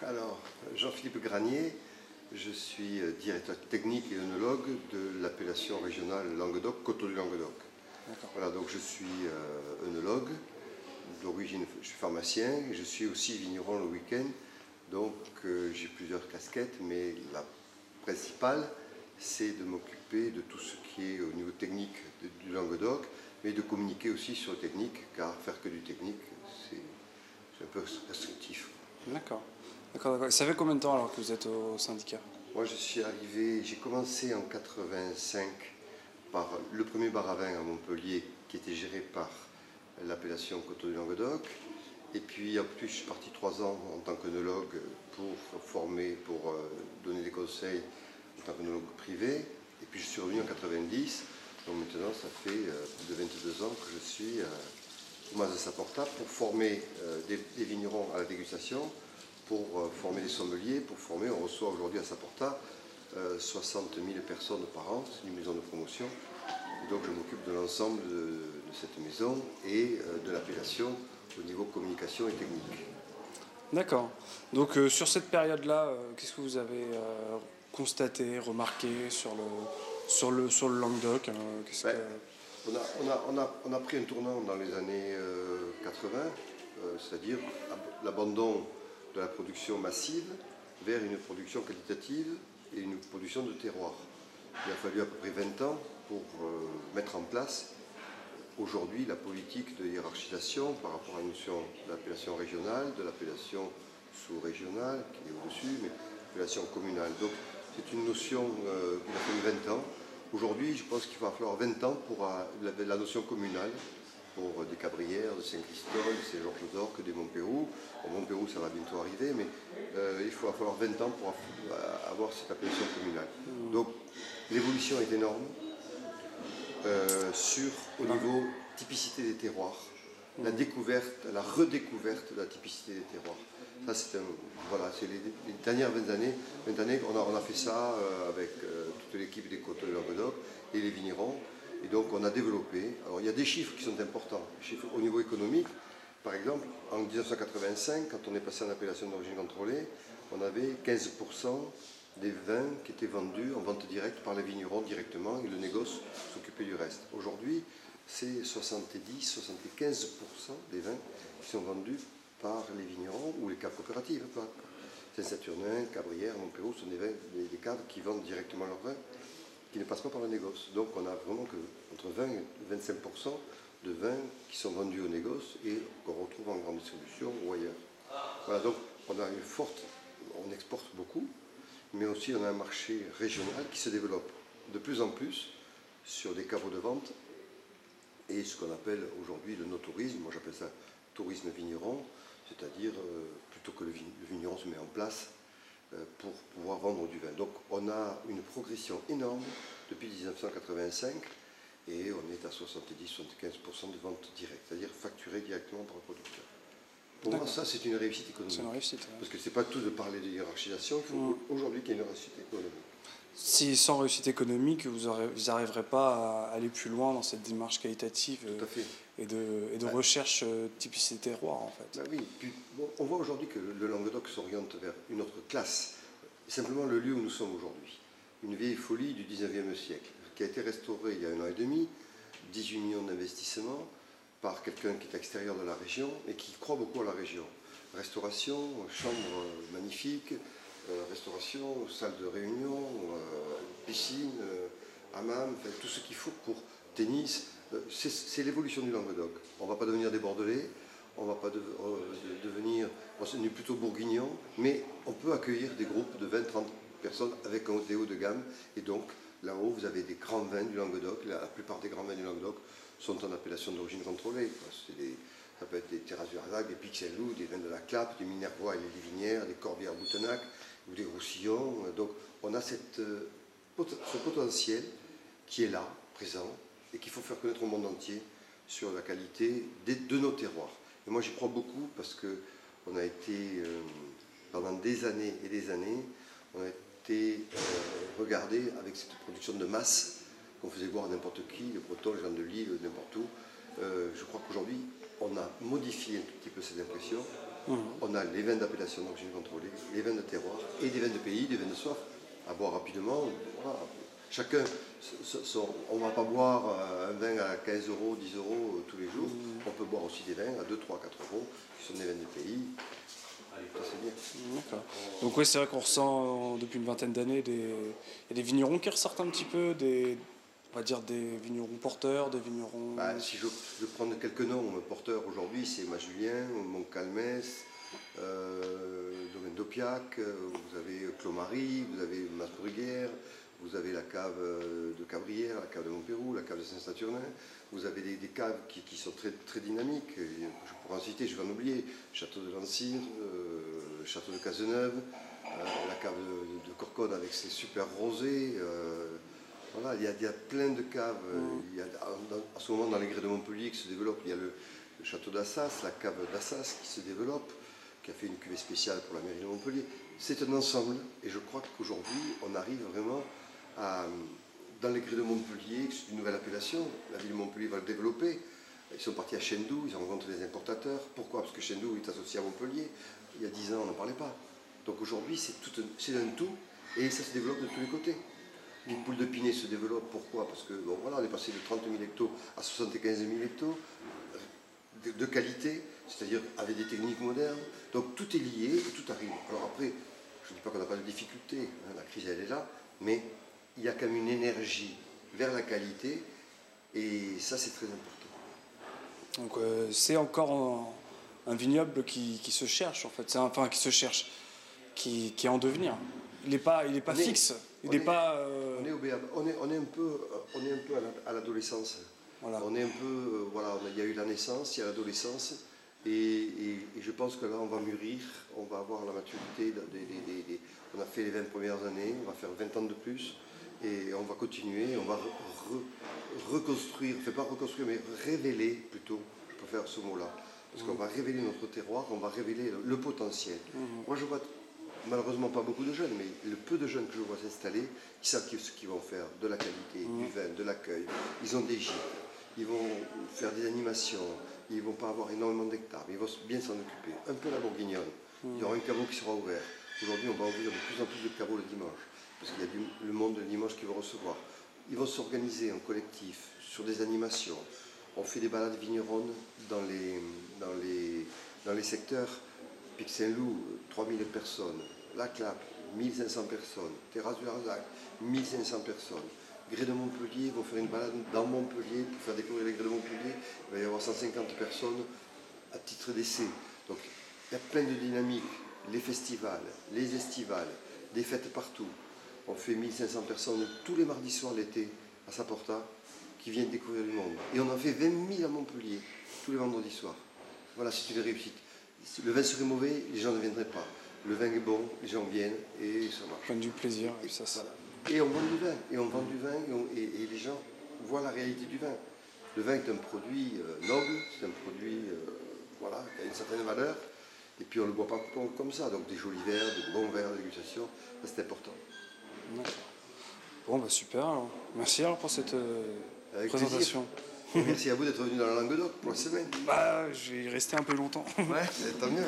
Alors, Jean-Philippe Granier, je suis directeur technique et œnologue de l'appellation régionale Languedoc, Coteaux du Languedoc. Voilà, donc je suis œnologue, d'origine, je suis pharmacien, et je suis aussi vigneron le week-end, donc j'ai plusieurs casquettes, mais la principale, c'est de m'occuper de tout ce qui est au niveau technique du Languedoc, mais de communiquer aussi sur le technique, car faire que du technique, c'est un peu restrictif. D'accord. D'accord. Ça fait combien de temps alors que vous êtes au syndicat? Moi, j'ai commencé en 85 par le premier bar à vin à Montpellier, qui était géré par l'appellation Coteaux du Languedoc. Et puis, en plus, je suis parti 3 ans en tant qu'œnologue pour former, pour donner des conseils en tant qu'œnologue privé. Et puis, je suis revenu en 90. Donc maintenant, ça fait plus de 22 ans que je suis au Mas de Saporta pour former des vignerons à la dégustation, pour former des sommeliers, on reçoit aujourd'hui à Saporta 60 000 personnes par an, c'est une maison de promotion. Et donc je m'occupe de l'ensemble de cette maison et de l'appellation au niveau communication et technique. D'accord. Donc sur cette période-là, qu'est-ce que vous avez constaté, remarqué sur le Languedoc, On a pris un tournant dans les années 80, c'est-à-dire l'abandon de la production massive vers une production qualitative et une production de terroir. Il a fallu à peu près 20 ans pour mettre en place aujourd'hui la politique de hiérarchisation par rapport à une notion de l'appellation régionale, de l'appellation sous-régionale qui est au-dessus, mais l'appellation communale. Donc c'est une notion qui a fallu 20 ans. Aujourd'hui, je pense qu'il va falloir 20 ans pour la notion communale, pour des Cabrières, de Saint-Christol, de Saint-Georges-d'Orque, des Montpérou. Montpérou, ça va bientôt arriver, mais il va falloir 20 ans pour avoir cette appellation communale. Donc l'évolution est énorme au niveau typicité des terroirs, la découverte, la redécouverte de la typicité des terroirs. Ça, c'est les dernières 20 années, on a fait ça avec toute l'équipe des Coteaux de Languedoc et les vignerons. Et donc on a développé, alors il y a des chiffres qui sont importants, chiffres au niveau économique. Par exemple, en 1985, quand on est passé en appellation d'origine contrôlée, on avait 15% des vins qui étaient vendus en vente directe par les vignerons directement et le négoce s'occupait du reste. Aujourd'hui, c'est 70-75% des vins qui sont vendus par les vignerons ou les caves coopératives. Saint-Saturnin, Cabrières, Montpérou sont des caves qui vendent directement leurs vins, qui ne passent pas par le négoce. Donc on a vraiment entre 20 et 25% de vins qui sont vendus au négoce et qu'on retrouve en grande distribution ou ailleurs. Voilà, donc on exporte beaucoup, mais aussi on a un marché régional qui se développe de plus en plus sur des caveaux de vente et ce qu'on appelle aujourd'hui le no-tourisme. Moi j'appelle ça tourisme vigneron, c'est-à-dire plutôt que le vigneron se met en place pour pouvoir vendre du vin. Donc on a une progression énorme depuis 1985 et on est à 70-75% de ventes directes, c'est-à-dire facturées directement par le producteur. Pour moi, ça, c'est une réussite économique. C'est une réussite. Ouais. Parce que ce n'est pas tout de parler de hiérarchisation, il faut aujourd'hui qu'il y ait une réussite économique. Si sans réussite économique, vous n'arriverez pas à aller plus loin dans cette démarche qualitative et de recherche typicité terroir, en fait. Ben oui, puis, on voit aujourd'hui que le Languedoc s'oriente vers une autre classe. Simplement le lieu où nous sommes aujourd'hui. Une vieille folie du 19e siècle, qui a été restaurée il y a 1 an et demi, 18 millions d'investissements, par quelqu'un qui est extérieur de la région et qui croit beaucoup à la région. Restauration, chambre magnifique, restauration, salle de réunion, piscine, hammam, enfin, tout ce qu'il faut pour tennis. C'est l'évolution du Languedoc. On ne va pas devenir des Bordelais, on ne va pas devenir, on est plutôt bourguignon, mais on peut accueillir des groupes de 20-30 personnes avec un hôtel haut de gamme. Et donc, là-haut, vous avez des grands vins du Languedoc. La plupart des grands vins du Languedoc sont en appellation d'origine contrôlée. Ça peut être des Terras du Razac, des Pixel-Loup, des vins de la Clappe, des Minervois et des Livinières, des Corbières-Boutenac ou des Roussillons. Donc on a ce potentiel qui est là, présent, et qu'il faut faire connaître au monde entier sur la qualité de nos terroirs. Et moi j'y crois beaucoup parce qu'on a été, pendant des années et des années, on a été regardé avec cette production de masse qu'on faisait voir à n'importe qui, les Bretons, les gens de Lille, n'importe où. Je crois qu'aujourd'hui, on a modifié un tout petit peu cette impression On a les vins d'appellation d'origine contrôlée, les vins de terroir et des vins de pays, des vins de soif, à boire rapidement. Voilà. Chacun, on ne va pas boire un vin à 15 euros, 10 euros tous les jours. On peut boire aussi des vins à 2, 3, 4 euros, qui sont des vins de pays. Ça, c'est bien. D'accord. Donc oui, c'est vrai qu'on ressent depuis une vingtaine d'années il y a des vignerons qui ressortent un petit peu, on va dire des vignerons porteurs, des vignerons... Si je veux prendre quelques noms porteurs aujourd'hui, c'est Majulien, Montcalmès, Domaine d'Opiac, vous avez Clos-Marie, vous avez Masbruguière, vous avez la cave de Cabrières, la cave de Montpérou, la cave de Saint-Saturnin. Vous avez des caves qui sont très, très dynamiques. Je pourrais en citer, je vais en oublier. Château de Lancire, Château de Cazeneuve, la cave de Corconne avec ses super rosés. Voilà, il y a plein de caves. Il y a, en ce moment, dans les grès de Montpellier qui se développent, il y a le château d'Assas, la cave d'Assas qui se développe, qui a fait une cuvée spéciale pour la mairie de Montpellier. C'est un ensemble, et je crois qu'aujourd'hui, on arrive vraiment dans les grès de Montpellier, c'est une nouvelle appellation, la ville de Montpellier va le développer. Ils sont partis à Chengdu, ils ont rencontré des importateurs. Pourquoi? Parce que Chengdu est associé à Montpellier. Il y a 10 ans, on n'en parlait pas. Donc aujourd'hui, c'est un tout, et ça se développe de tous les côtés. Les poules de Pinet se développent, pourquoi? Parce que bon, voilà, on est passé de 30 000 hectos à 75 000 hectos de qualité, c'est-à-dire avec des techniques modernes. Donc tout est lié et tout arrive. Alors après, je ne dis pas qu'on n'a pas de difficultés, hein, la crise elle est là, mais il y a quand même une énergie vers la qualité et ça c'est très important. Donc c'est encore un vignoble qui se cherche en fait, enfin qui se cherche, qui est en devenir. Il n'est pas fixe. On est un peu à l'adolescence. Voilà. On est un peu, voilà, il y a eu la naissance, il y a l'adolescence, et je pense que là on va mûrir, on va avoir la maturité. On a fait les 20 premières années, on va faire 20 ans de plus, et on va continuer, on va reconstruire, enfin pas reconstruire, mais révéler plutôt, je préfère ce mot-là, parce qu'on va révéler notre terroir, on va révéler le potentiel. Moi je vois malheureusement pas beaucoup de jeunes, mais le peu de jeunes que je vois s'installer, ils savent ce qu'ils vont faire, de la qualité, du vin, de l'accueil. Ils ont des gîtes, ils vont faire des animations, ils ne vont pas avoir énormément d'hectares, mais ils vont bien s'en occuper. Un peu la bourguignonne, il y aura un caveau qui sera ouvert. Aujourd'hui, on va ouvrir de plus en plus de caveaux le dimanche, parce qu'il y a le monde de dimanche qui va recevoir. Ils vont s'organiser en collectif sur des animations. On fait des balades vigneronnes dans les secteurs. Pic Saint-Loup, 3000 personnes. La Clappe, 1500 personnes. Terrasse du Larzac, 1500 personnes. Grès de Montpellier vont faire une balade dans Montpellier pour faire découvrir les grès de Montpellier. Il va y avoir 150 personnes à titre d'essai. Donc il y a plein de dynamiques. Les festivals, les estivales, des fêtes partout. On fait 1500 personnes tous les mardis soirs l'été à Saporta qui viennent découvrir le monde. Et on en fait 20 000 à Montpellier tous les vendredis soirs. Voilà, c'est une réussite. Si le vin serait mauvais, les gens ne viendraient pas. Le vin est bon, les gens viennent et ça marche. Prennent du plaisir. Et on vend du vin. Et les gens voient la réalité du vin. Le vin est un produit noble, c'est un produit qui a une certaine valeur. Et puis on ne le boit pas comme ça. Donc des jolis verres, de bons verres de dégustation, ça c'est important. D'accord. Bon, super. Alors. Merci alors pour cette présentation. Merci à vous d'être venu dans la Languedoc pour la semaine. Je vais y rester un peu longtemps. Ouais, tant mieux.